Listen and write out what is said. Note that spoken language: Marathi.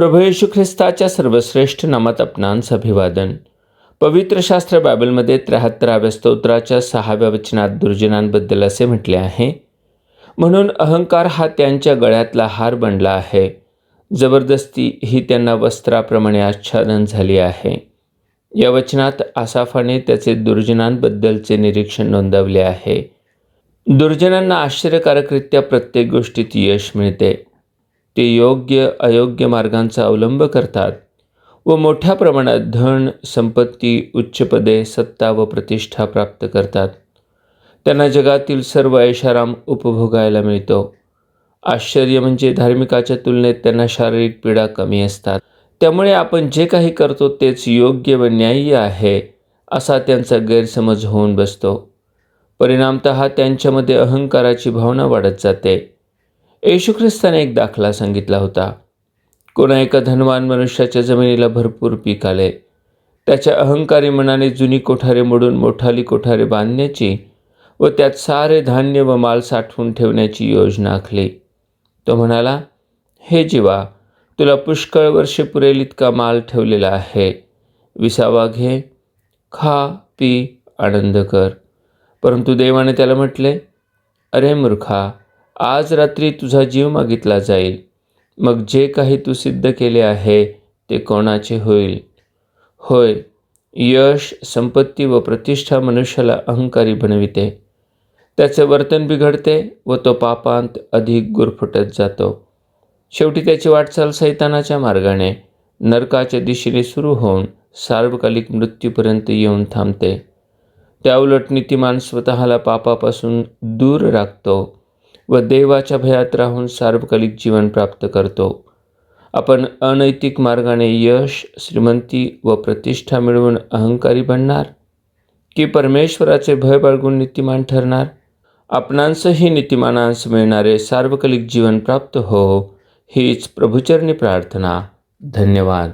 प्रभू येशू ख्रिस्ताच्या सर्वश्रेष्ठ नामात आपणांस अभिवादन. पवित्र शास्त्र बायबलमध्ये 73व्या स्तोत्राच्या 6व्या वचनात दुर्जनांबद्दल असे म्हटले आहे, म्हणून अहंकार हा त्यांच्या गळ्यातला हार बनला आहे, जबरदस्ती ही त्यांना वस्त्राप्रमाणे आच्छादन झाली आहे. या वचनात आसाफाने त्याचे दुर्जनांबद्दलचे निरीक्षण नोंदवले आहे. दुर्जनांना आश्चर्यकारकरित्या प्रत्येक गोष्टीत यश मिळते. ते योग्य अयोग्य मार्गांचा अवलंब करतात व मोठ्या प्रमाणात धन, संपत्ती, उच्च पदे, सत्ता व प्रतिष्ठा प्राप्त करतात. त्यांना जगातील सर्व ऐशाराम उपभोगायला मिळतो. आश्चर्य म्हणजे धार्मिकाच्या तुलनेत त्यांना शारीरिक पीडा कमी असतात. त्यामुळे आपण जे काही करतो तेच योग्य व न्याय्य आहे असा त्यांचा गैरसमज होऊन बसतो. परिणामतः त्यांच्यामध्ये अहंकाराची भावना वाढत जाते. येशू ख्रिस्ताने एक दाखला सांगितला होता. कोणा एका धनवान मनुष्याच्या जमिनीला भरपूर पीक आले. त्याच्या अहंकारी मनाने जुनी कोठारे मोडून मोठाली कोठारे बांधण्याची व त्यात सारे धान्य व माल साठवून ठेवण्याची योजना आखली. तो म्हणाला, हे जीवा, तुला पुष्कळ वर्षे पुरेल इतका माल ठेवलेला आहे. 20वा घे, खा, पी, आनंद कर. परंतु देवाने त्याला म्हटले, अरे मूर्खा, आज रात्री तुझा जीव मागितला जाईल. मग जे काही तू सिद्ध केले आहे ते कोणाचे होईल? होय, यश, संपत्ती व प्रतिष्ठा मनुष्याला अहंकारी बनविते. त्याचे वर्तन बिघडते व तो पापांत अधिक गुरफटत जातो. शेवटी त्याची वाटचाल सैतानाच्या मार्गाने नरकाच्या दिशेने सुरू होऊन सार्वकालिक मृत्यूपर्यंत येऊन थांबते. त्याउलट नीतिमान स्वतःला पापापासून दूर राखतो व देवाच्या भयात राहून सार्वकालिक जीवन प्राप्त करतो. आपण अनैतिक मार्गाने यश, श्रीमंती व प्रतिष्ठा मिळवून अहंकारी बनणार की परमेश्वराचे भय बाळगून नीतिमान ठरणार? आपणांसही नीतिमानांस मिळणारे सार्वकालिक जीवन प्राप्त हो, हीच प्रभुचरणी प्रार्थना. धन्यवाद.